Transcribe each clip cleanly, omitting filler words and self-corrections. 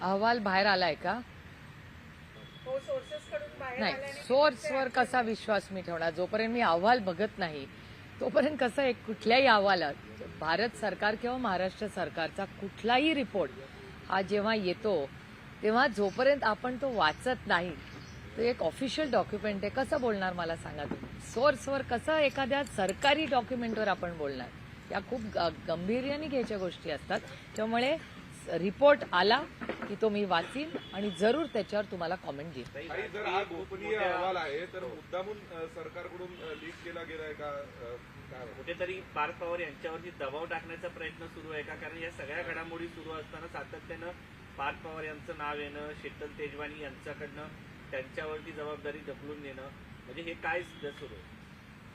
अहवाल बाहेर आलाय का? हो, सोर्सेसकडून बाहेर नाही, आल्याने सोर्सवर कसा विश्वास मी ठेवणार? जोपर्यंत मी अहवाल बघत नाही तोपर्यंत कसं आहे, कुठल्याही अहवालात भारत सरकार किंवा महाराष्ट्र सरकारचा कुठलाही रिपोर्ट हा जेव्हा येतो तेव्हा जोपर्यंत आपण तो वाचत नाही, तो एक ऑफिशियल डॉक्युमेंट आहे, कसं बोलणार मला सांगा तुम्ही? सोर्सवर कसं एखाद्या सरकारी डॉक्युमेंटवर आपण बोलणार? या खूप गंभीर्याने घ्यायच्या गोष्टी असतात. त्यामुळे रिपोर्ट आला की तो मी वाचीन आणि जरूर त्याच्यावर तुम्हाला कॉमेंट देईन. काही जर हा गोपनीय अहवाल आहे तर मुद्दामून सरकारकडून लीक केला गेलाय का? काय वाटतं? कुठेतरी पार्थ पवार यांच्यावरती दबाव टाकण्याचा प्रयत्न सुरू आहे का? कारण या सगळ्या घडामोडी सुरू असताना सातत्यानं पार्थ पवार यांचं नाव येणं, शीतल तेजवानी यांच्याकडनं त्यांच्यावरती जबाबदारी ढकलून देणं, म्हणजे हे काय सुरू आहे?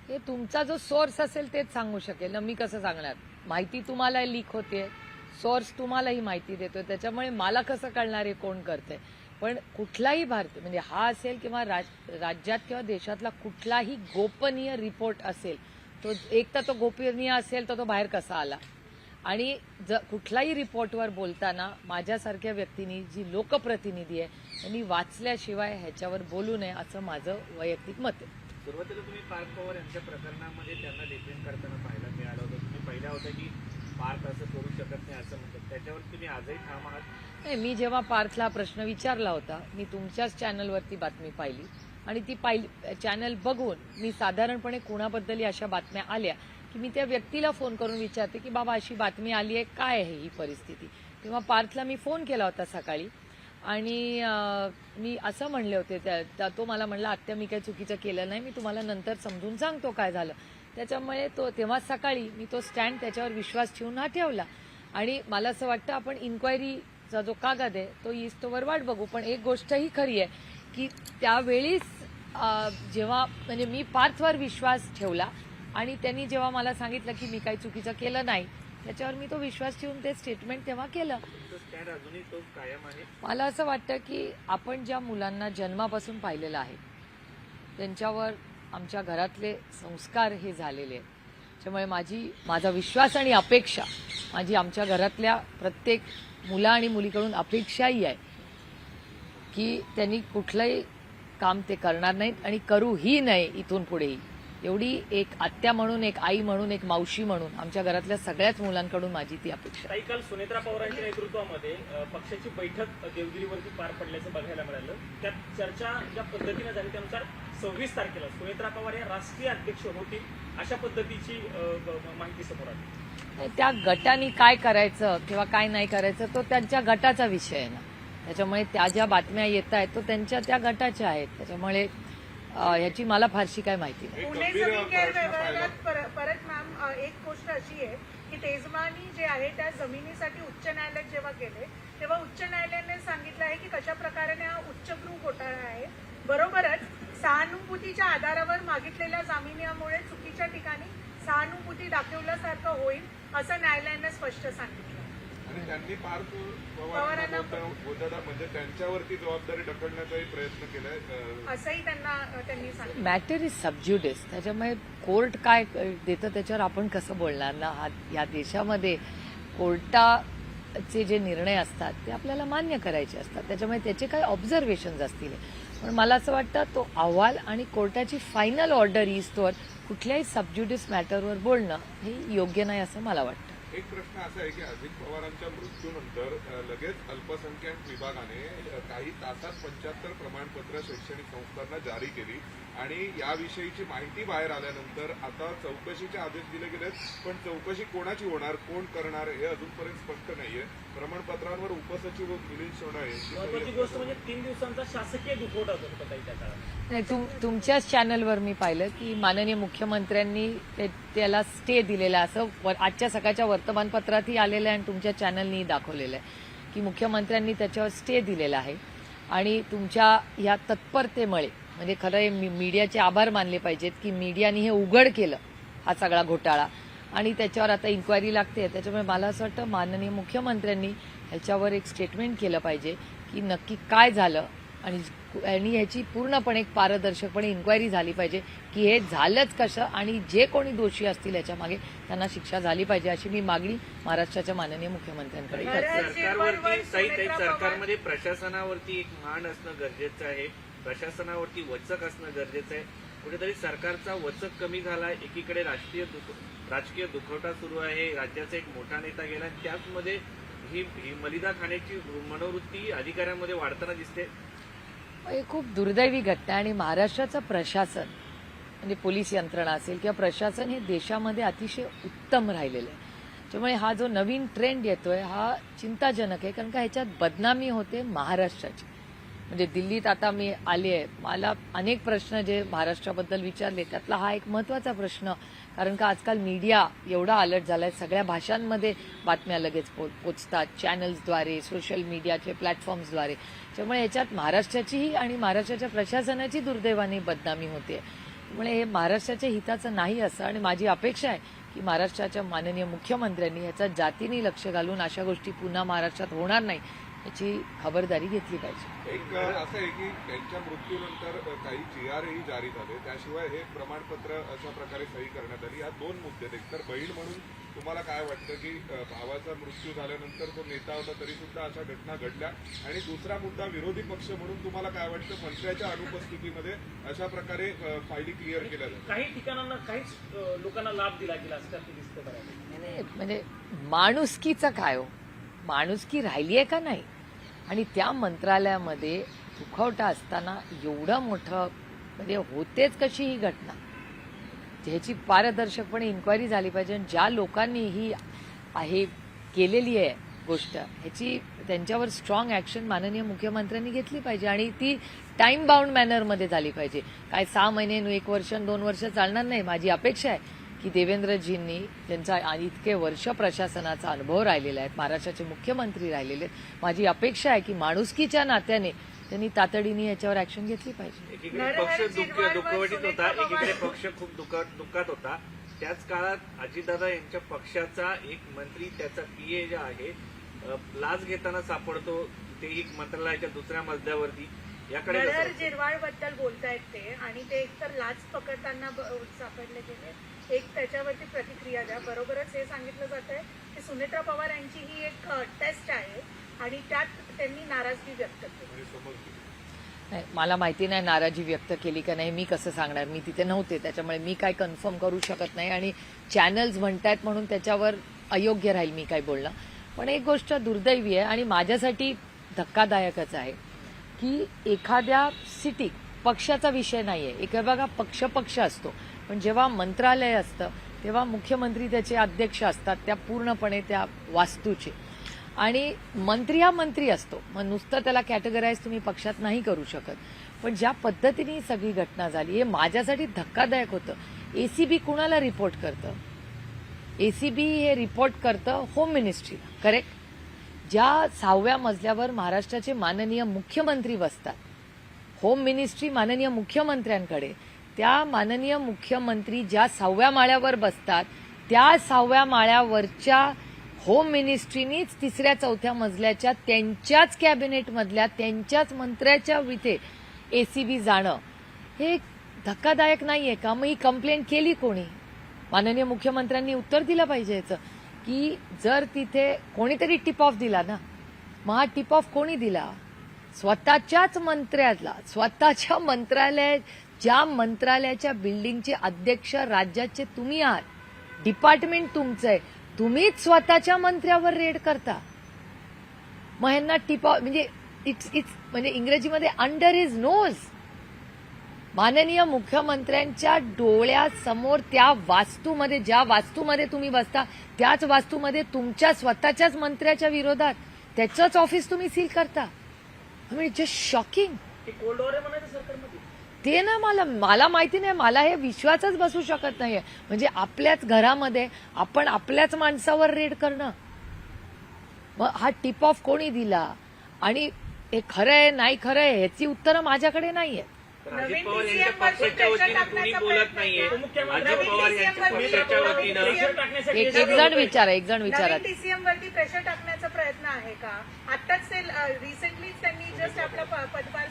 हे तुमचा जो सोर्स असेल तेच सांगू शकेल ना, मी कसं सांगणार? माहिती तुम्हाला लीक होते, सोर्स तुम्हालाही माहिती देतोय, त्याच्यामुळे मला कसं कळणार आहे कोण करतंय? पण कुठलाही भारतीय म्हणजे हा असेल किंवा राज्यात किंवा देशातला कुठलाही गोपनीय रिपोर्ट असेल, तो एक तर तो गोपनीय असेल तर तो बाहेर कसा आला? आणि कुठलाही रिपोर्टवर बोलताना माझ्यासारख्या व्यक्तींनी, जी लोकप्रतिनिधी आहे, त्यांनी वाचल्याशिवाय ह्याच्यावर बोलू नये असं माझं वैयक्तिक मत आहे. सुरुवातीला तुम्ही पार्थ पवार यांच्या प्रकरणामध्ये त्यांना डिफेंड करताना पाहायला मिळालं होतं. तुम्ही पहिल्या होता की पार्थ असं करू शकत नाही असं म्हणतात, त्याच्यावर तुम्ही आजही ठाम आहात? नाही, मी जेव्हा पार्थला प्रश्न विचारला होता, मी तुमच्याच चॅनलवरती बातमी पाहिली आणि ती चॅनल बघून मी साधारणपणे कुणाबद्दल अशा बातम्या आल्या की मी त्या व्यक्तीला फोन करून विचारते की बाबा अशी बातमी आली आहे, काय आहे ही परिस्थिती? तेव्हा पार्थला मी फोन केला होता सकाळी आणि मी असं म्हणले होते, तो मला म्हणला आत्या मी काही चुकीचं केलं नाही, मी तुम्हाला नंतर समजून सांगतो काय झालं. त्याच्यामुळे तेव्हा सकाळी मी तो स्टँड त्याच्यावर विश्वास ठेवून हा ठेवला. आणि मला असं वाटतं आपण इन्क्वायरीचा जो कागद आहे तो इस्तोवर वाट बघू. पण एक गोष्टही खरी आहे की त्यावेळीच जेव्हा म्हणजे मी पार्थवर विश्वास ठेवला आणि त्यांनी जेव्हा मला सांगितलं की मी काही चुकीचं केलं नाही, त्याच्यावर मी तो विश्वास ठेवून ते स्टेटमेंट तेव्हा केलं. स्टँड अजूनही तो कायम आहे? मला असं वाटतं की आपण ज्या मुलांना जन्मापासून पाहिलेलं आहे त्यांच्यावर आमच्या घरातले संस्कार हे झालेले आहेत. त्यामुळे माझा विश्वास आणि अपेक्षा, माझी आमच्या घरातल्या प्रत्येक मुला आणि मुलीकडून अपेक्षाही आहे की त्यांनी कुठलंही काम ते करणार नाहीत आणि करूही नाही इथून पुढेही. एवढी एक आत्या म्हणून, एक आई म्हणून, एक मावशी म्हणून आमच्या घरातल्या सगळ्याच मुलांकडून माझी ती अपेक्षा. काही काल सुनेत्रा पवारांच्या नेतृत्वामध्ये पक्षाची बैठक देवगिरीवरती पार पडल्याचं बघायला मिळालं. त्यात चर्चा ज्या पद्धतीने झाली त्यानुसार 26 तारखेला सुनेत्रा पवार या राष्ट्रीय अध्यक्ष होतील अशा पद्धतीची माहिती समोर आली. त्या गटाने काय करायचं किंवा काय नाही करायचं तो त्यांच्या गटाचा विषय आहे ना. त्याच्यामुळे त्या ज्या बातम्या येत आहेत तो त्यांच्या त्या गटाच्या आहेत. त्याच्यामुळे याची मला फारशी काय माहिती नाही. पुणे जमीन गैरव्यवहारात परत मॅम एक गोष्ट अशी आहे की तेजवानी जे आहे त्या जमिनीसाठी उच्च न्यायालयात जेव्हा गेले तेव्हा उच्च न्यायालयाने सांगितलं आहे की कशा प्रकारे हा उच्चभ्रू घोटाळा आहे. बरोबरच सहानुभूतीच्या आधारावर मागितलेल्या जामिनामुळे चुकीच्या ठिकाणी सहानुभूती दाखवल्यासारखं होईल असं न्यायालयाने स्पष्ट सांगितलं. आणि त्यांनी पार्थ पवारांना म्हणजे त्यांच्यावरती जबाबदारी ढकलण्याचाही प्रयत्न केलाय असंही त्यांनी सांगितलं. Matter is sub judice. त्याच्यामुळे कोर्ट काय देतं त्याच्यावर आपण कसं बोलणार ना. या देशामध्ये कोर्टाचे जे निर्णय असतात ते आपल्याला मान्य करायचे असतात. त्याच्यामुळे त्याचे काही ऑब्झर्वेशन्स असतील. पण मला असं वाटतं तो अहवाल आणि कोर्टाची फायनल ऑर्डर इस्तोवर कुठल्याही सबज्युडिस मॅटरवर बोलणं हे योग्य नाही असं मला वाटतं. एक प्रश्न असा आहे की अजित पवारांच्या मृत्यूनंतर लगेच अल्पसंख्याक विभागाने काही तासात 75 प्रमाणपत्र शैक्षणिक संस्थांना जारी केली आणि याविषयीची माहिती बाहेर आल्यानंतर आता चौकशीचे आदेश दिले गेलेत. पण चौकशी कोणाची होणार, कोण करणार हे अजूनपर्यंत स्पष्ट नाहीये. प्रमाणपत्रांवर उपसचिव मिलिंद सोनाळे महत्वाची गोष्ट म्हणजे 3 दिवसांचा शासकीय दुखवटा होता त्या काळात. नाही, तुमच्याच चॅनलवर मी पाहिलं की माननीय मुख्यमंत्र्यांनी त्याला स्टे दिलेला असं आजच्या सकाळच्या वर्तमानपत्रातही आलेलं आहे आणि तुमच्या चॅनलनी दाखवलेलं आहे की मुख्यमंत्र्यांनी त्याच्यावर स्टे दिलेला आहे. आणि तुमच्या या तत्परतेमुळे म्हणजे खरं मीडियाचे आभार मानले पाहिजेत की मीडियाने हे उघड केलं हा सगळा घोटाळा आणि त्याच्यावर आता इन्क्वायरी लागते. त्याच्यामुळे मला असं वाटतं माननीय मुख्यमंत्र्यांनी ह्याच्यावर एक स्टेटमेंट केलं पाहिजे की नक्की काय झालं आणि ह्याची पूर्णपणे पारदर्शकपणे इन्क्वायरी झाली पाहिजे की हे झालंच कसं आणि जे कोणी दोषी असतील याच्या मागे त्यांना शिक्षा झाली पाहिजे अशी मी मागणी महाराष्ट्राच्या माननीय मुख्यमंत्र्यांकडे करते. सरकारमध्ये प्रशासनावरती एक मान असणं गरजेचं आहे, प्रशासनावरती वचक असणं गरजेचं आहे. कुठेतरी सरकारचा वचक कमी झाला. एकीकडे राजकीय दुखवटा सुरू आहे, राज्याचा एक मोठा नेता गेला, त्याचमध्ये ही मलिदा खाण्याची मनोवृत्ती अधिकाऱ्यांमध्ये वाढताना दिसते. हे खूप दुर्दैवी घटना आहे आणि महाराष्ट्राचं प्रशासन म्हणजे पोलीस यंत्रणा असेल किंवा प्रशासन हे देशामध्ये अतिशय उत्तम राहिलेलं आहे. त्यामुळे हा जो नवीन ट्रेंड येतोय हा चिंताजनक आहे, कारण का ह्याच्यात बदनामी होते महाराष्ट्राची. म्हणजे दिल्लीत आता मी आली आहे, मला अनेक प्रश्न जे महाराष्ट्राबद्दल विचारले त्यातला हा एक महत्वाचा प्रश्न, कारण का आजकाल मीडिया एवढा अलर्ट झालाय, सगळ्या भाषांमध्ये बातम्या लगेच पोचतात, चॅनल्सद्वारे, सोशल मीडियाचे प्लॅटफॉर्म्सद्वारे. त्यामुळे याच्यात महाराष्ट्राचीही आणि महाराष्ट्राच्या प्रशासनाची दुर्दैवाने बदनामी होते. त्यामुळे हे महाराष्ट्राच्या हिताचं नाही असं, आणि माझी अपेक्षा आहे की महाराष्ट्राच्या माननीय मुख्यमंत्र्यांनी याचा जातीने लक्ष घालून अशा गोष्टी पुन्हा महाराष्ट्रात होणार नाही याची खबरदारी घेतली पाहिजे. एक असं आहे की त्यांच्या मृत्यूनंतर काही GRही जारी झाले, त्याशिवाय हे प्रमाणपत्र अशा प्रकारे सही करण्यात आली. या दोन मुद्दे. एक तर बहीण म्हणून तुम्हाला काय वाटतं की भावाचा मृत्यू झाल्यानंतर तो नेता होता तरी सुद्धा अशा घटना घडल्या, आणि दुसरा मुद्दा विरोधी पक्ष म्हणून तुम्हाला काय वाटतं मंत्र्याच्या अनुपस्थितीमध्ये अशा प्रकारे फायली क्लिअर केल्या जातात. काही ठिकाणांना काहीच लोकांना लाभ दिला गेला असं त्यात दिसतं बऱ्यापैकी. नाही, म्हणजे माणुसकीचं काय हो, माणुसकी राहिली आहे का नाही? आणि त्या मंत्रालयामध्ये दुखवटा असताना एवढं मोठं म्हणजे होतेच कशी ही घटना, ह्याची पारदर्शकपणे इन्क्वायरी झाली पाहिजे. आणि ज्या लोकांनी ही आहे केलेली आहे गोष्ट ह्याची त्यांच्यावर स्ट्रॉंग ॲक्शन माननीय मुख्यमंत्र्यांनी घेतली पाहिजे, आणि ती टाइम बाउंड मॅनरमध्ये झाली पाहिजे. काय 6 महिने 1 वर्ष 2 वर्ष चालणार नाही. माझी अपेक्षा आहे की देवेंद्रजींनी ज्यांचा इतके वर्ष प्रशासनाचा अनुभव राहिलेला आहे, महाराष्ट्राचे मुख्यमंत्री राहिलेले आहेत, माझी अपेक्षा आहे की माणुसकीच्या नात्याने त्यांनी तातडीने याच्यावर ऍक्शन घेतली पाहिजे. एकीकडे पक्ष दुःखवटीत होता, एकीकडे पक्ष खूप दुःखात होता. त्याच काळात अजितदादा यांच्या पक्षाचा एक मंत्री, त्याचा PA जे आहे, लाच घेताना सापडतो, तेही मंत्रालयाच्या दुसऱ्या मजल्यावरती. याकडे नरहर झिरवाळ बद्दल बोलतायत ते, आणि ते एकतर लाच पकडताना सापडले गेले, एक त्याच्यावरती प्रतिक्रिया द्या. बरोबरच हे सांगितलं जात आहे की सुनेत्रा पवार यांची ही एक टेस्ट आहे आणि त्यात त्यांनी नाराजगी व्यक्त केली. नाही, मला माहिती नाही नाराजी व्यक्त केली का नाही, मी कसं सांगणार, मी तिथे नव्हते, त्याच्यामुळे मी काय कन्फर्म करू शकत नाही. आणि चॅनल्स म्हणतायत म्हणून त्याच्यावर अयोग्य राहील मी काय बोलणं. पण एक गोष्ट दुर्दैवी आहे आणि माझ्यासाठी धक्कादायकच आहे की एखाद्या सिटी पक्षाचा विषय नाहीये, एक बघा पक्ष असतो, पण जेव्हा मंत्रालय असतं तेव्हा मुख्यमंत्री त्याचे अध्यक्ष असतात त्या पूर्णपणे त्या वास्तूचे, आणि मंत्री हा मंत्री असतो, मग नुसतं त्याला कॅटेगराईज तुम्ही पक्षात नाही करू शकत. पण ज्या पद्धतीने ही सगळी घटना झाली हे माझ्यासाठी धक्कादायक होतं. ACB कुणाला रिपोर्ट करतं? ACB हे रिपोर्ट करतं होम मिनिस्ट्रीला, करेक्ट? ज्या 6व्या मजल्यावर महाराष्ट्राचे माननीय मुख्यमंत्री बसतात, होम मिनिस्ट्री माननीय मुख्यमंत्र्यांकडे, त्या माननीय मुख्यमंत्री ज्या 6व्या माळ्यावर बसतात त्या 6व्या माळ्यावरच्या होम मिनिस्ट्रीनीच 3ऱ्या-4थ्या मजल्याच्या त्यांच्याच कॅबिनेटमधल्या त्यांच्याच मंत्र्याच्या इथे ACB जाणं हे धक्कादायक नाहीये का? मग ही कंप्लेंट केली कोणी? माननीय मुख्यमंत्र्यांनी उत्तर दिलं पाहिजे याचं की जर तिथे कोणीतरी टिप ऑफ दिला ना, मग हा टिप ऑफ कोणी दिला? स्वतःच्याच मंत्र्याला, स्वतःच्या मंत्रालय, ज्या मंत्रालयाच्या बिल्डिंगचे अध्यक्ष राज्याचे तुम्ही आहात, डिपार्टमेंट तुमचं आहे, तुम्हीच स्वतःच्या मंत्र्यावर रेड करता. मग ह्यांना टिप ऑफ म्हणजे इट्स म्हणजे इंग्रजीमध्ये अंडर हिज नोज. माननीय मुख्यमंत्र्यांच्या डोळ्यासमोर त्या वास्तूमध्ये, ज्या वास्तूमध्ये तुम्ही बसता त्याच वास्तूमध्ये तुमच्या स्वतःच्याच मंत्र्याच्या विरोधात त्याचंच ऑफिस तुम्ही सील करता. I mean just shocking. Cold war आहे म्हणायचं सरकारमध्ये ते ना मला माहिती नाही, मला हे विश्वासच बसू शकत नाहीये. म्हणजे आपल्याच घरामध्ये आपण आपल्याच माणसावर रेड करणं, मग हा टिप ऑफ कोणी दिला आणि हे खरं आहे नाही खरं आहे ह्याची उत्तरं माझ्याकडे नाहीये. अजित पवार यांच्या पक्षाच्या वतीने कोणी बोलत नाहीये. अजित पवार यांच्या पक्षाच्या वतीनं एक जण विचारा TCM वरती प्रेशर टाकण्याचा प्रयत्न आहे का? आताच ते रिसेंटली त्यांनी जस्ट आपला पदभार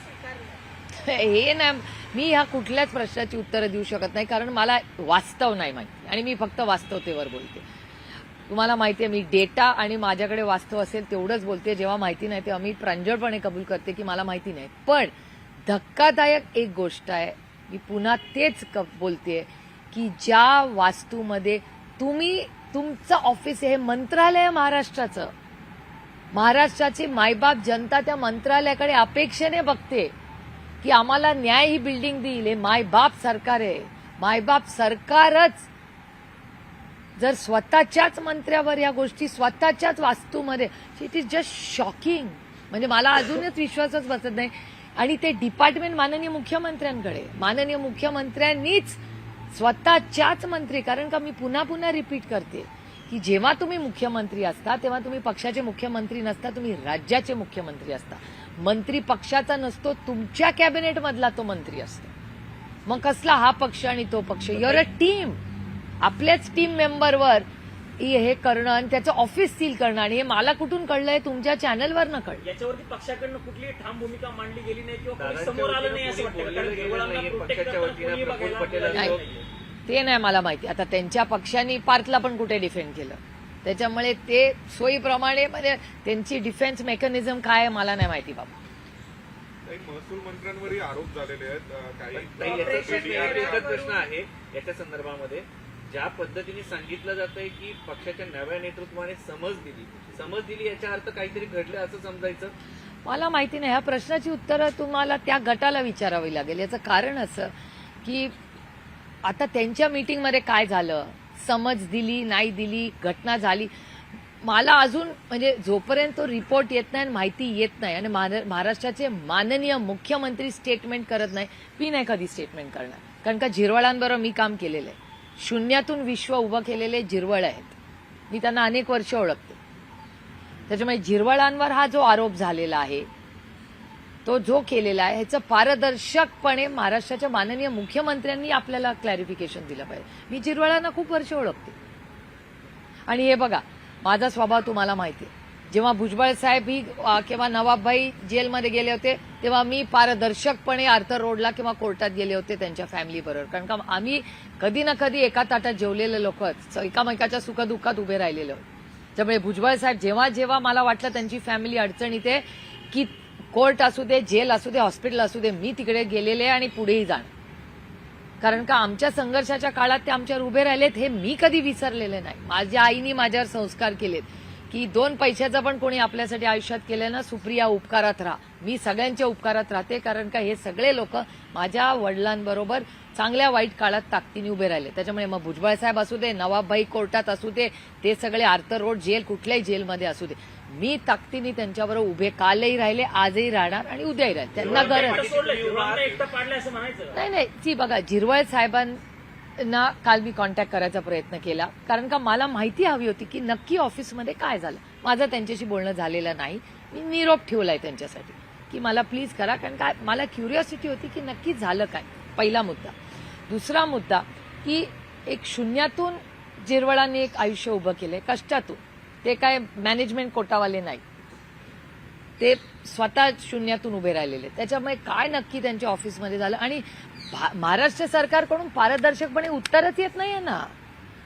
हे नाही, मी ह्या कुठल्याच प्रश्नाची उत्तरं देऊ शकत नाही, कारण मला वास्तव नाही माहिती आणि मी फक्त वास्तवतेवर बोलते. तुम्हाला माहिती आहे, मी डेटा आणि माझ्याकडे वास्तव असेल तेवढंच बोलते. जेव्हा माहिती नाही तेव्हा मी प्रांजळपणे कबूल करते की मला माहिती नाही. पण धक्कादायक एक गोष्ट आहे, मी पुन्हा तेच बोलते की ज्या वास्तूमध्ये तुमचं ऑफिस हे मंत्रालय आहे महाराष्ट्राचं, महाराष्ट्राची मायबाप जनता त्या मंत्रालयाकडे अपेक्षेने बघते की आम्हाला न्याय ही बिल्डिंग देईल. हे मायबाप सरकार आहे. मायबाप सरकारच जर स्वतःच्याच मंत्र्यावर या गोष्टी स्वतःच्याच वास्तूमध्ये, इट इज जस्ट शॉकिंग. म्हणजे मला अजूनच विश्वासच बसत नाही. आणि ते डिपार्टमेंट माननीय मुख्यमंत्र्यांकडे, माननीय मुख्यमंत्र्यांनीच स्वतःच्याच मंत्री, कारण का मी पुन्हा पुन्हा रिपीट करते की जेव्हा तुम्ही मुख्यमंत्री असता तेव्हा तुम्ही पक्षाचे मुख्यमंत्री नसता, तुम्ही राज्याचे मुख्यमंत्री असता. मंत्री पक्षाचा नसतो, तुमच्या कॅबिनेटमधला तो मंत्री असतो. मग कसला हा पक्ष आणि तो पक्ष? Your a team. आपल्याच टीम मेंबरवर हे करणं आणि त्याचं ऑफिस सील करणं, आणि हे मला कुठून कळलंय? तुमच्या चॅनलवरनं कळलं. याच्यावरती पक्षाकडनं कुठलीही ठाम भूमिका मांडली गेली नाही किंवा कोणी दादांच्या समोर आलं वतीनं नाही असं कोणी वाटतं, बोललेलं कारण गेलेलं देवळांना नाहीये. protect पक्षाच्या करताना वतीनं कोणी प्रफुल्ल बघायला पटेल मिळालं आणि नाहीये. ते नाही मला माहिती. आता त्यांच्या पक्षाने पार्थला पण कुठे डिफेंड केलं, त्याच्यामुळे ते सोयीप्रमाणे म्हणजे त्यांची डिफेन्स मेकॅनिझम काय आहे मला नाही माहिती बाबा. काही महसूल मंत्र्यांवरही आरोप झालेले आहेत. काही ताई, याचा प्रश्न एकच प्रश्न आहे याच्या संदर्भामध्ये. ज्या पद्धतीने सांगितलं जातंय की पक्षाच्या नव्या नेतृत्वाने समज दिली याचा अर्थ काहीतरी घडलं असं समजायचं. मला माहिती नाही. ह्या प्रश्नाची उत्तरं तुम्हाला त्या गटाला विचारावी लागेल. याचं कारण असं की आता त्यांच्या मीटिंगमध्ये काय झालं, समज दिली नाही दिली, घटना झाली, मला अजून म्हणजे जोपर्यंत तो रिपोर्ट येत नाही, माहिती येत नाही आणि महाराष्ट्राचे माननीय मुख्यमंत्री स्टेटमेंट करत नाही, मी नाही कधी स्टेटमेंट करणार. कारण का झिरवळांबरोबर मी काम केलेलं आहे. शून्यातून विश्व उभं केलेले झिरवळ आहेत. मी त्यांना अनेक वर्ष ओळखते. त्याच्यामुळे झिरवळांवर हा जो आरोप झालेला आहे, तो जो केलेला आहे, ह्याचं पारदर्शकपणे महाराष्ट्राच्या माननीय मुख्यमंत्र्यांनी आपल्याला क्लॅरिफिकेशन दिलं पाहिजे. मी झिरवळांना खूप वर्ष ओळखते. आणि हे बघा, माझा स्वभाव तुम्हाला माहिती आहे. जेव्हा भुजबळ साहेब ही किंवा नवाबभाई जेलमध्ये गेले होते तेव्हा मी पारदर्शकपणे आर्थर रोडला किंवा कोर्टात गेले होते त्यांच्या फॅमिली बरोबर. कारण का आम्ही कधी ना कधी एका ताटात जेवलेले लोकच, एकामेकाच्या सुखदुःखात उभे राहिलेलो. त्यामुळे भुजबळ साहेब जेव्हा जेव्हा मला वाटलं त्यांची फॅमिली अडचणीत आहे, की कोर्ट असू दे, जेल असू दे, हॉस्पिटल असू दे, मी तिकडे गेलेले आणि पुढेही जाणार. कारण का आमच्या संघर्षाच्या काळात ते आमच्यावर उभे राहिलेत, हे मी कधी विसरलेले नाही. माझ्या आईनी माझ्यावर संस्कार केलेत की 2 पैशाचं पण कोणी आपल्यासाठी आयुष्यात केलं ना, सुप्रिया उपकारात राहा. मी सगळ्यांच्या उपकारात राहते, कारण का हे सगळे लोक माझ्या वडिलांबरोबर चांगल्या वाईट काळात ताकदीने उभे राहिले. त्याच्यामुळे मग भुजबळ साहेब असू दे, नवाबभाई कोर्टात असू दे, ते सगळे आर्थर रोड जेल कुठल्याही जेलमध्ये असू दे, मी ताकदीने त्यांच्याबरोबर उभे कालही राहिले, आजही राहणार आणि उद्याही राहील. त्यांना गरज एकटं पाडलं असं म्हणायचं. नाही. ती बघा, झिरवळ साहेबांना काल मी कॉन्टॅक्ट करायचा प्रयत्न केला, कारण का मला माहिती हवी होती की नक्की ऑफिसमध्ये काय झालं. माझं त्यांच्याशी बोलणं झालेलं नाही. मी निरोप ठेवलाय त्यांच्यासाठी की मला प्लीज करा, कारण का मला क्युरिओसिटी होती की नक्की झालं काय. पहिला मुद्दा. दुसरा मुद्दा की एक शून्यातून झिरवळांनी एक आयुष्य उभं केलंय, कष्टातून. ते काय मॅनेजमेंट कोटावाले नाही, ते स्वतः शून्यातून उभे राहिलेले. त्याच्यामुळे काय नक्की त्यांच्या ऑफिसमध्ये झालं, आणि महाराष्ट्र सरकारकडून पारदर्शकपणे उत्तरच येत नाहीये ना.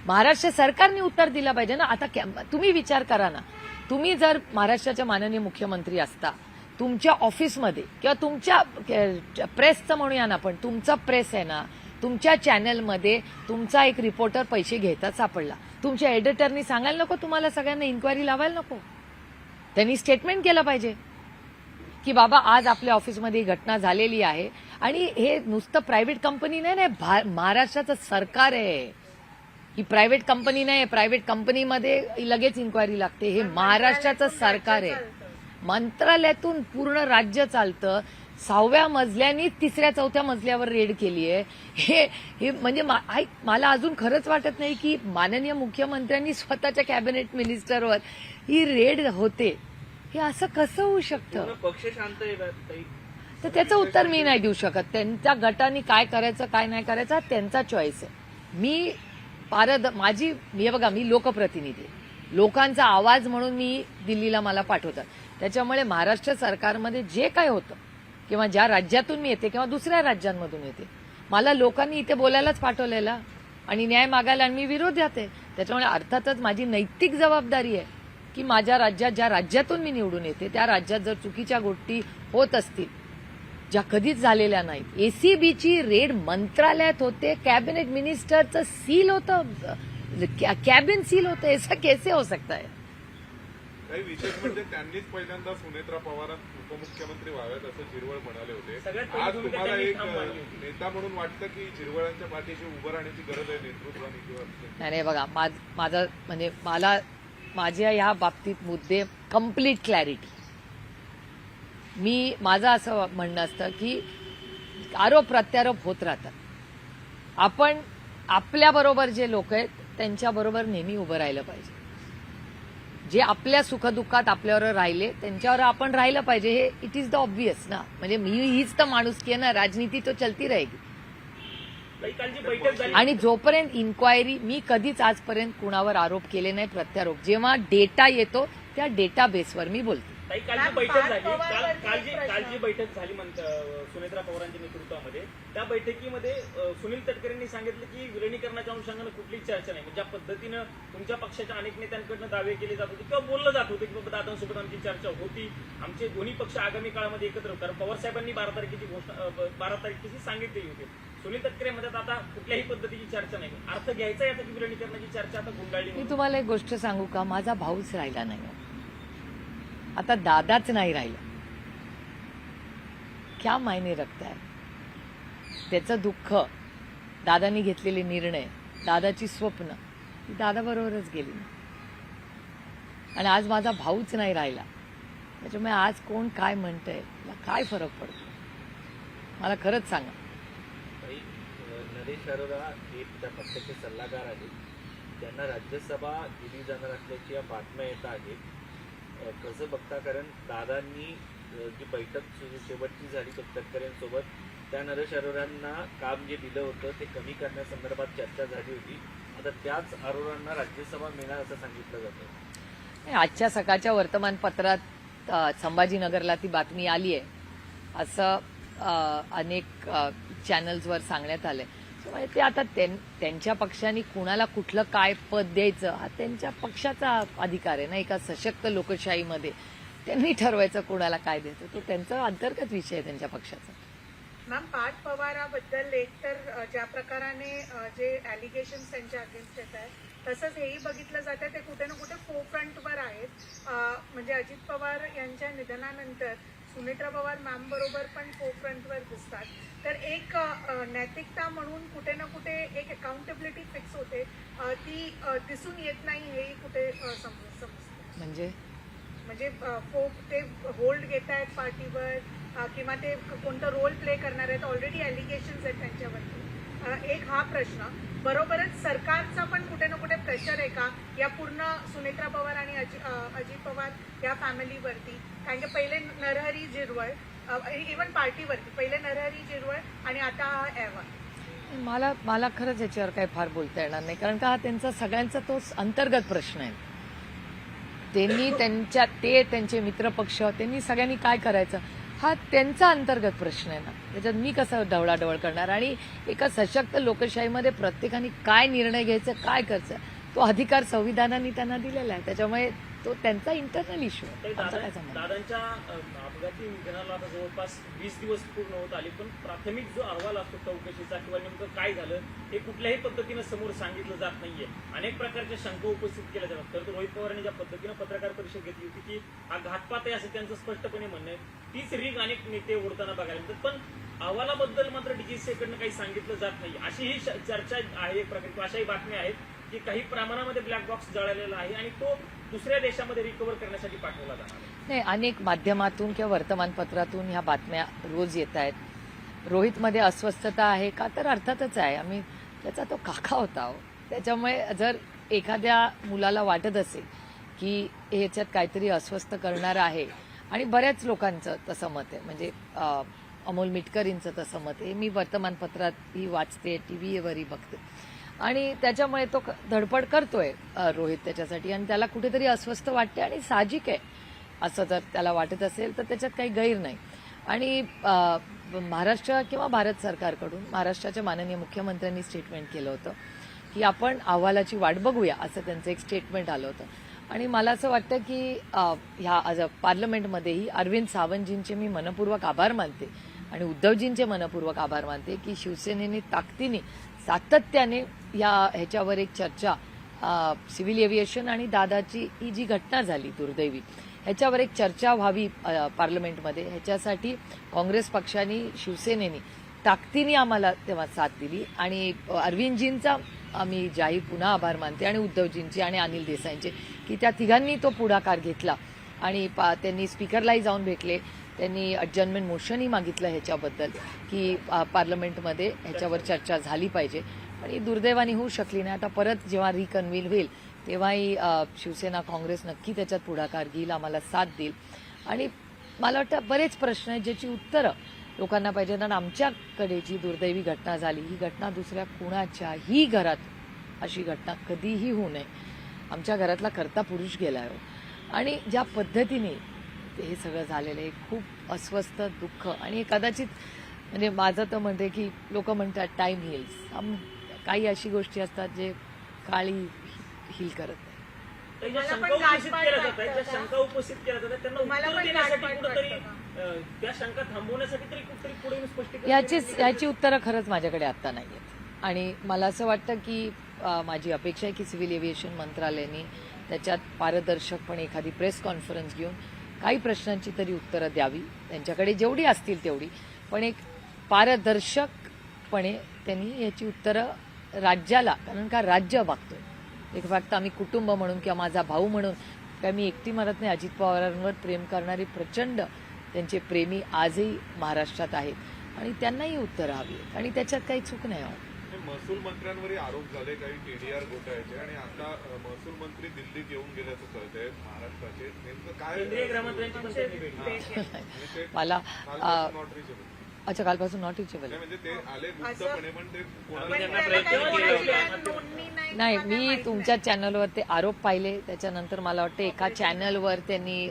महाराष्ट्र सरकारने उत्तर दिलं पाहिजे ना. आता तुम्ही विचार करा ना, तुम्ही जर महाराष्ट्राच्या माननीय मुख्यमंत्री असता, तुमच्या ऑफिसमध्ये किंवा तुमच्या प्रेसचं म्हणूया ना, पण तुमचा प्रेस आहे ना, तुमच्या चॅनलमध्ये तुमचा एक रिपोर्टर पैसे घेता सापडला, तुमच्या एडिटरनी सांगायला नको तुम्हाला सगळ्यांना इन्क्वायरी लावायला नको? त्यांनी स्टेटमेंट केलं पाहिजे की बाबा आज आपल्या ऑफिसमध्ये ही घटना झालेली आहे. आणि हे नुसतं प्रायव्हेट कंपनी नाही, महाराष्ट्राचं सरकार आहे. ही प्रायव्हेट कंपनी नाही. प्रायव्हेट कंपनीमध्ये लगेच इन्क्वायरी लागते. हे महाराष्ट्राचं सरकार आहे. मंत्रालयातून पूर्ण राज्य चालतं. 6व्या मजल्यानी 3ऱ्या-4थ्या मजल्यावर रेड केली आहे. हे म्हणजे मला अजून खरंच वाटत नाही की माननीय मुख्यमंत्र्यांनी स्वतःच्या कॅबिनेट मिनिस्टरवर ही रेड होते. हे असं कसं होऊ शकतं? पक्ष शांत आहे ताई. तर त्याचं उत्तर मी नाही देऊ शकत. त्यांच्या गटाने काय करायचं काय नाही करायचं त्यांचा चॉईस आहे. मी हे बघा, मी लोकप्रतिनिधी, लोकांचा आवाज म्हणून मी दिल्लीला मला पाठवतात. त्याच्यामुळे महाराष्ट्र सरकारमध्ये जे काय होतं किंवा ज्या राज्यातून मी येते किंवा दुसऱ्या राज्यांमधून येते, मला लोकांनी इथे बोलायलाच पाठवलेलं आणि न्याय मागायला, आणि मी विरोधात आहे. त्याच्यामुळे अर्थातच माझी नैतिक जबाबदारी आहे की माझ्या राज्यात, ज्या राज्यातून मी निवडून येते त्या राज्यात जर चुकीच्या गोष्टी होत असतील, ज्या कधीच झालेल्या नाहीत. एसीबीची रेड मंत्रालयात होते, कॅबिनेट मिनिस्टरचं सील होतं, कॅबिन सील होतं. ऐसा कैसे हो सकता है? काही विशेष म्हणजे त्यांनीच पहिल्यांदा सुनेत्रा पवार उपमुख्यमंत्री व्हाव्यात असं झिरवळ म्हणाले होते. सगळ्यात पहिली आज भूमिका तुम्हाला त्यांनी एक ठाम मांडली होती. नेता म्हणून वाटतं की झिरवळांच्या पाठीशी उभं राहण्याची गरज आहे नेतृत्वाने किंवा नाही बघा, माझं म्हणजे मला माझ्या ह्या बाबतीत मुद्दे कम्प्लीट क्लॅरिटी. माझं असं म्हणणं असतं की आरोप प्रत्यारोप होत राहतात. आपण आपल्याबरोबर जे लोक आहेत त्यांच्याबरोबर नेहमी उभं राहिलं पाहिजे. जे आपल्या सुखदुःखात आपल्यावर राहिले त्यांच्यावर आपण राहिलं पाहिजे. हे इट इज द ऑब्व्हियस ना. म्हणजे हीच तर माणुसकी आहे ना. राजनीती तो चलती रहेगी. ताई, काल जी बैठक झाली आणि जोपर्यंत इन्क्वायरी, मी कधीच आजपर्यंत कुणावर आरोप केले नाही, प्रत्यारोप. जेव्हा डेटा येतो त्या डेटा बेसवर मी बोलते. ताई, काल जी मॅम, बैठक पार्थ झाली पवारवरती काल प्रश्न. जी बैठक झाली सुनेत्रा पवारांच्या नेतृत्वामध्ये, त्या बैठकीमध्ये सुनील तटकरेंनी सांगितलं की विलिनीकरणाच्या अनुषंगानं कुठलीच चर्चा नाही. म्हणजे ज्या पद्धतीनं तुमच्या पक्षाच्या अनेक नेत्यांकडनं दावे केले जात होते किंवा बोललं जात होते की बाबा दादांसोबत आमची चर्चा होती, आमचे दोन्ही पक्ष आगामी काळामध्ये एकत्र होतात. पवार साहेबांनी 12 तारखेची सांगितलेली होती. सुनील तटकरे म्हणतात आता कुठल्याही पद्धतीची चर्चा नाही. अर्थ घ्यायचा आहे आता की विलिनीकरणाची चर्चा आता गुंडाळली मी म्हणून. तुम्हाला एक गोष्ट सांगू का? माझा भाऊच राहिला नाही, आता दादाच नाही राहिला. क्या मायने रखता है? त्याचं दुःख, दादानी घेतलेले निर्णय, दादाची स्वप्न ती दादाबरोबरच गेली. आणि आज माझा भाऊच नाही राहिला. त्याच्यामुळे आज कोण काय म्हणतंय मला काय फरक पडतो? मला खरंच सांगा. ताई, नरेश अरोरा हे त्या पक्षाचे सल्लागार आहेत. त्यांना राज्यसभा दिली जाणार असल्याची या बातम्या येत आहेत. कसं बघता? कारण दादांनी जी बैठक शेवटची झाली तटकरेंसोबत, त्या नरेश अरोरांना काम जे दिलं होतं ते कमी करण्यासंदर्भात चर्चा झाली होती. आता त्याच अरोरांना राज्यसभा मिळणार असं सांगितलं जातं. आजच्या सकाळच्या वर्तमानपत्रात संभाजीनगरला ती बातमी आली आहे असं अनेक चॅनल्सवर सांगण्यात आलंय. त्यामुळे ते आता त्यांच्या पक्षाने कुणाला कुठलं काय पद द्यायचं हा त्यांच्या पक्षाचा अधिकार आहे ना. एका सशक्त लोकशाहीमध्ये त्यांनी ठरवायचं कुणाला काय द्यायचं. तो त्यांचा अंतर्गत विषय आहे त्यांच्या पक्षाचा. मॅम, पार्थ पवाराबद्दल एकतर ज्या प्रकाराने जे ॲलिगेशन्स त्यांच्या अगेन्स्ट येत आहेत, तसंच हेही बघितलं जातं ते कुठे ना कुठे फोरफ्रंटवर आहेत. म्हणजे अजित पवार यांच्या निधनानंतर सुनेत्रा पवार मॅम बरोबर पण फोरफ्रंटवर दिसतात. तर एक नैतिकता म्हणून कुठे ना कुठे एक अकाउंटेबिलिटी फिक्स होते, ती दिसून येत नाही हेही कुठे समजतं. म्हणजे ते होल्ड घेत आहेत पार्टीवर किंवा ते कोणतं रोल प्ले करणार आहेत. ऑलरेडी ॲलिगेशन्स आहेत त्यांच्यावरती. एक हा प्रश्न. बरोबरच सरकारचा पण कुठे ना कुठे प्रेशर आहे का या पूर्ण सुनेत्रा पवार आणि अजित पवार या फॅमिलीवरती? कारण की पहिले नरहरी झिरवळ, इव्हन पार्टीवरती पहिले नरहरी झिरवळ आणि आता हा अहवाल. मला खरंच याच्यावर काही फार बोलता येणार नाही, कारण का हा त्यांचा सगळ्यांचा तो अंतर्गत प्रश्न आहे. त्यांचे मित्रपक्ष त्यांनी सगळ्यांनी काय करायचं हा त्यांचा अंतर्गत प्रश्न आहे ना. त्याच्यात मी कसं ढवळाढवळ करणार? आणि एका सशक्त लोकशाहीमध्ये प्रत्येकाने काय निर्णय घ्यायचा, काय करायचं, तो अधिकार संविधानाने त्यांना दिलेला आहे. त्याच्यामुळे तो त्यांचा इंटरनल इश्यू आहे. दादांच्या अपघाती निधनाला आता जवळपास 20 दिवस पूर्ण होत आले, पण प्राथमिक जो अहवाल असतो चौकशीचा किंवा नेमकं काय झालं हे कुठल्याही पद्धतीनं समोर सांगितलं जात नाहीये. अनेक प्रकारच्या शंका उपस्थित केल्या जातात. तर रोहित पवारांनी ज्या पद्धतीनं पत्रकार परिषद घेतली होती की हा घातपात आहे असं त्यांचं स्पष्टपणे म्हणणं आहे. तीच रीग अनेक नेते ओढताना बघायला मिळतात. पण अहवालाबद्दल मात्र डीजीसीकडनं काही सांगितलं जात नाही अशी ही चर्चा आहे एक प्रकारे. अशाही बातम्या आहेत की काही प्रमाणामध्ये ब्लॅक बॉक्स जळालेला आहे आणि तो दुसऱ्या देशामध्ये रिकव्हर करण्यासाठी पाठवला जाणार नाही. अनेक माध्यमातून किंवा वर्तमानपत्रातून ह्या बातम्या रोज येत आहेत. रोहितमध्ये अस्वस्थता आहे का? तर अर्थातच आहे. त्याचा तो काका होता हो. त्याच्यामुळे जर एखाद्या मुलाला वाटत असेल की ह्याच्यात काहीतरी अस्वस्थ करणार आहे, आणि बऱ्याच लोकांचं तसं मत आहे, म्हणजे अमोल मिटकरींचं तसं मत आहे. मी वर्तमानपत्रातही वाचते, टीव्हीवरही बघते, आणि त्याच्यामुळे तो धडपड करतोय रोहित त्याच्यासाठी, आणि त्याला कुठेतरी अस्वस्थ वाटते आणि साहजिक आहे. असं जर त्याला वाटत असेल तर त्याच्यात काही गैर नाही. आणि महाराष्ट्र किंवा भारत सरकारकडून महाराष्ट्राच्या माननीय मुख्यमंत्र्यांनी स्टेटमेंट केलं होतं की आपण अहवालाची वाट बघूया, असं त्यांचं एक स्टेटमेंट आलं होतं. आणि मला असं वाटतं की ह्या आज पार्लमेंटमध्येही अरविंद सावंतजींचे मी मनपूर्वक आभार मानते आणि उद्धवजींचे मनपूर्वक आभार मानते की शिवसेनेने ताकदीने सातत्याने ह्याच्यावर एक चर्चा, सिव्हिल एव्हिएशन आणि दादाची ही जी घटना झाली दुर्दैवी, ह्याच्यावर एक चर्चा व्हावी पार्लमेंटमध्ये. ह्याच्यासाठी काँग्रेस पक्षाने, शिवसेनेने ताकदीने आम्हाला तेव्हा साथ दिली आणि अरविंदजींचा आम्ही जाहीर पुन्हा आभार मानते आणि उद्धवजींचे आणि अनिल देसाईंचे की त्या तिघांनी तो पुढाकार घेतला आणि त्यांनी स्पीकरलाही जाऊन भेटले, त्यांनी अडजर्नमेंट मोशनही मागितलं ह्याच्याबद्दल की पार्लमेंटमध्ये ह्याच्यावर चर्चा झाली पाहिजे. पण ही दुर्दैवाने होऊ शकली नाही. आता परत जेव्हा रिकन्व्हील होईल तेव्हाही शिवसेना काँग्रेस नक्की त्याच्यात पुढाकार घेईल, आम्हाला साथ देईल. आणि मला वाटतं बरेच प्रश्न आहेत ज्याची उत्तरं लोकांना पाहिजे. कारण आमच्याकडे जी दुर्दैवी घटना झाली, ही घटना दुसऱ्या कुणाच्याही घरात अशी घटना कधीही होऊ नये. आमच्या घरातला कर्ता पुरुष गेला आहे आणि ज्या पद्धतीने हे सगळं झालेलं आहे, खूप अस्वस्थ, दुःख. आणि कदाचित म्हणजे माझं तर म्हणते की लोक म्हणतात टाईम हिल्स, काही अशी गोष्टी असतात जे काळी हिल करत नाही. ज्या मला शंका पण उपस्थित गाठपाठ केल्या जातात, वाटतं ज्या का? शंका उपस्थित केल्या जातात त्यांना तुम्हाला उत्तर पण देण्यासाठी गाठपाठ कुठेतरी वाटतं त्या शंका थांबवण्यासाठी तरी कुठेतरी पुढे स्पष्टीकरण याची उत्तरं खरंच माझ्याकडे आता नाही आहेत. आणि मला असं वाटतं की माझी अपेक्षा आहे की सिव्हिल एव्हिएशन मंत्रालयाने त्याच्यात पारदर्शकपणे एखादी प्रेस कॉन्फरन्स घेऊन काही प्रश्नांची तरी उत्तरं द्यावी, त्यांच्याकडे जेवढी असतील तेवढी, पण एक पारदर्शकपणे त्यांनी याची उत्तरं राज्याला, कारण का राज्य बघतोय. एक फक्त आम्ही कुटुंब म्हणून किंवा माझा भाऊ म्हणून काय मी एकटी म्हणत नाही. अजित पवारांवर प्रेम करणारे प्रचंड त्यांचे प्रेमी आजही महाराष्ट्रात आहेत आणि त्यांनाही उत्तरं हवी आहेत आणि त्याच्यात काही चूक नाही. महसूल मंत्र्यांवरही आरोप झाले काही टीडीआर घोटाळ्याचे आणि आता महसूल मंत्री दिल्लीत येऊन गेल्याचं कळतंय महाराष्ट्राचे. नेमकं काय केंद्रीय गृहमंत्र्यांची पण त्यांनी भेट घेतली. मला नॉट रिचेबल अच्छा, कालपासून नॉट रिचेबल म्हणजे ते आले गुप्तपणे पण ते पण कोणाला त्यांना त्याला काही प्रयत्न केले कोणाची होते. नोंदणी नाही नाही. किंवा काय मी माहित तुमच्या नाही. चॅनलवर ते आरोप पाहिले, त्याच्यानंतर मला वाटतं एका चॅनलवर त्यांनी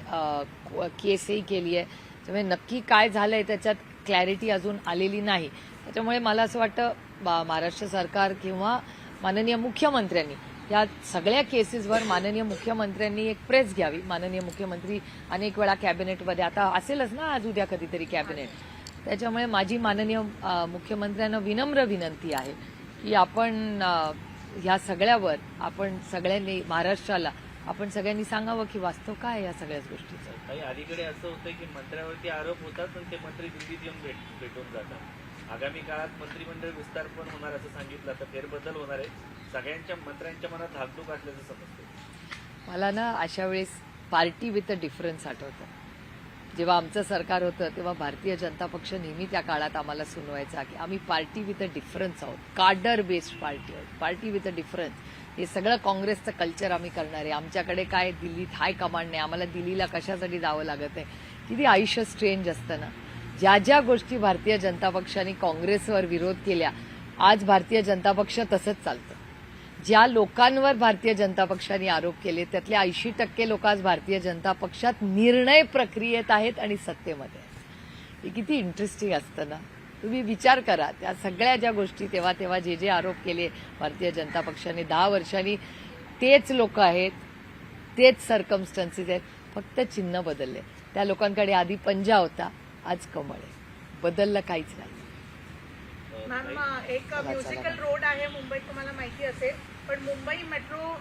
केसही केली आहे. त्यामुळे नक्की काय झालंय त्याच्यात क्लॅरिटी अजून आलेली नाही. त्याच्यामुळे मला असं वाटतं महाराष्ट्र सरकार किंवा माननीय मुख्यमंत्र्यांनी या सगळ्या केसेसवर माननीय मुख्यमंत्र्यांनी एक प्रेस घ्यावी. माननीय मुख्यमंत्री अनेक वेळा कॅबिनेटमध्ये आता असेलच ना आज उद्या कधीतरी कॅबिनेट, त्याच्यामुळे माझी माननीय मुख्यमंत्र्यांना विनम्र विनंती आहे की आपण ह्या सगळ्यावर आपण सगळ्यांनी महाराष्ट्राला आपण सगळ्यांनी सांगावं की वास्तव काय आहे या सगळ्याच गोष्टीचं. काही अलीकडे असं होतं की मंत्र्यावरती आरोप होतात पण ते मंत्री दिल्लीत येऊन भेटून जातात. आगामी काळात मंत्रिमंडळ विस्तार पण होणार असं सांगितलं, आता फेरबदल होणार आहे. सगळ्यांच्या मंत्र्यांच्या मनात धाकधूक असल्याचं समजतं. मला ना अशा वेळेस पार्टी विथ अ डिफरन्स आठवतं. जेव्हा आमचं सरकार होतं तेव्हा भारतीय जनता पक्ष नेहमी त्या काळात आम्हाला सुनवायचा की आम्ही पार्टी विथ अ डिफरन्स आहोत, कार्डर बेस्ड पार्टी आहोत, पार्टी विथ अ डिफरन्स. हे सगळं काँग्रेसचं कल्चर आम्ही करणार आहे. आमच्याकडे काय दिल्लीत हाय कमांड नाही, आम्हाला दिल्लीला कशासाठी जावं लागत आहे. किती आयुष्य स्ट्रेंज असतं ना. ज्या ज्या गोष्टी भारतीय जनता पक्षाने काँग्रेसवर विरोध केल्या, आज भारतीय जनता पक्ष तसंच चालतं. ज्या लोकांवर भारतीय जनता पक्षाने आरोप केले त्यातले 80% लोक आज भारतीय जनता पक्षात निर्णय प्रक्रियेत आहेत आणि सत्तेमध्ये आहेत. हे किती इंटरेस्टिंग असतं ना. तुम्ही विचार करा, त्या सगळ्या ज्या गोष्टी तेव्हा तेव्हा जे आरोप केले भारतीय जनता पक्षाने 10 वर्षांनी तेच लोक आहेत, तेच सर्कमस्टन्सेस आहेत, फक्त चिन्ह बदलले. त्या लोकांकडे आधी पंजा होता, आज कमळ आहे. बदललं काहीच नाही. मॅम, एक म्युझिकल रोड आहे मुंबईत, तुम्हाला माहिती असेल. पण मुंबई मेट्रो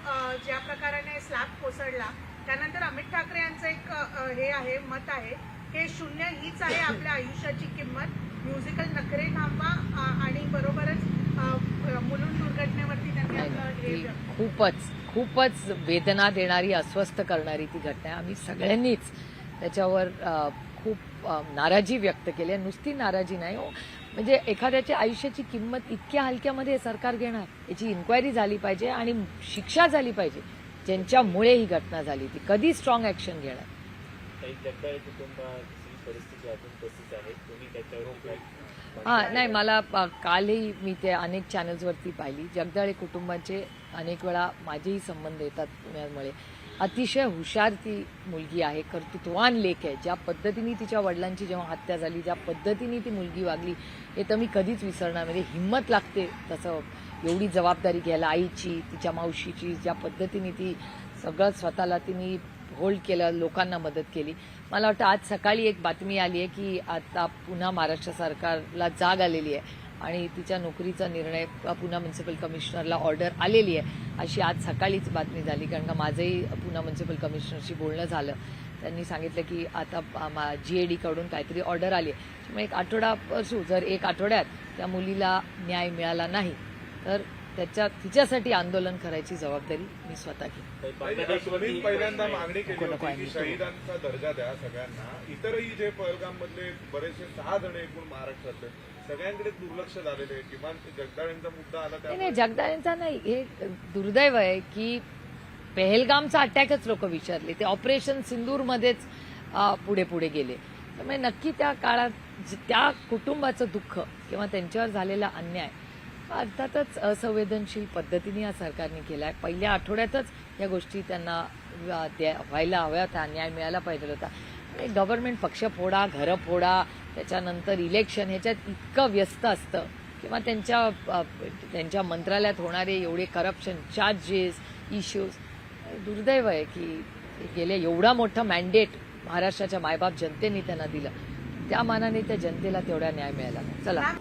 ज्या प्रकाराने स्लॅब कोसळला त्यानंतर अमित ठाकरे यांचं एक हे आहे, मत आहे हे शून्य हीच आहे आपल्या आयुष्याची किंमत. म्युझिकल नखरे थांबवा आणि बरोबरच मुलुंड दुर्घटनेवरती त्यांनी आपलं हे ती खूपच वेदना देणारी, अस्वस्थ करणारी ती घटना आहे. आम्ही सगळ्यांनीच त्याच्यावर खूप नाराजी व्यक्त केली आहे. नुसती नाराजी नाही हो, म्हणजे एखाद्याच्या आयुष्याची किंमत इतक्या हलक्यामध्ये हे सरकार घेणार. याची इन्क्वायरी झाली पाहिजे आणि शिक्षा झाली पाहिजे ज्यांच्यामुळे ही घटना झाली. ती कधी स्ट्रॉंग ऍक्शन घेणार. काही जगदाळे कुटुंबाची परिस्थिती अजून तशीच आहे. तुम्ही त्याच्यावर नाही, मला कालही मी ते अनेक चॅनल्सवरती पाहिली. जगदाळे कुटुंबाचे अनेक वेळा माझेही संबंध येतात पुण्यामुळे अतिशय हुशार ती मुलगी आहे, कर्तृत्वान लेक आहे. ज्या पद्धतीने तिच्या वडिलांची जेव्हा हत्या झाली, ज्या पद्धतीने ती मुलगी वागली, हे तर मी कधीच विसरणार. म्हणजे हिंमत लागते तसं एवढी जबाबदारी घ्यायला, आईची, तिच्या मावशीची, ज्या पद्धतीने ती सगळं स्वतःला तिने होल्ड केलं, लोकांना मदत केली. मला वाटतं आज सकाळी एक बातमी आली आहे की आता पुन्हा महाराष्ट्र सरकारला जाग आलेली आहे आणि तिच्या नोकरीचा निर्णय पुन्हा म्युन्सिपल कमिशनरला ऑर्डर आलेली आहे, अशी आज सकाळीच बातमी झाली. कारण का माझंही पुन्हा म्युन्सिपल कमिशनरशी बोलणं झालं. त्यांनी सांगितलं की आता GAD कडून काहीतरी ऑर्डर आली आहे. त्यामुळे एक आठवडा जर एक आठवड्यात त्या मुलीला न्याय मिळाला नाही तर तिच्यासाठी आंदोलन करायची जबाबदारी मी स्वतः घेईन. तुम्ही पहिल्यांदा मागणी केली नको होती की शहीदांचा दर्जा द्या सगळ्यांना. इतरही जे पहलगाम मधले बरेचसे 6 जण एकूण महाराष्ट्रातले सगळ्यांकडे दुर्लक्ष झालेले आहे. किमान जगदाळेंचा मुद्दा आला नाही, जगदाळेंचा नाही. हे दुर्दैव आहे की पहलगामचा अटॅकच लोक विचारले, ते ऑपरेशन सिंदूरमध्येच पुढे पुढे गेले. त्यामुळे नक्की त्या काळात त्या कुटुंबाचं दुःख किंवा त्यांच्यावर झालेला अन्याय अर्थातच असंवेदनशील पद्धतीने या सरकारने केला आहे. पहिल्या आठवड्यातच या गोष्टी त्यांना व्हायला हव्या होत्या, न्याय मिळायला पाहिजे होता. आणि गव्हर्नमेंट पक्ष फोडा, घरं फोडा, त्याच्यानंतर इलेक्शन, ह्याच्यात इतकं व्यस्त असतं किंवा त्यांच्या मंत्रालयात होणारे एवढे करप्शन चार्जेस, इश्यूज. दुर्दैव आहे की गेले एवढा मोठा मॅन्डेट महाराष्ट्राच्या मायबाप जनतेने त्यांना दिलं, त्या मानाने त्या जनतेला तेवढा न्याय मिळाला नाही. चला.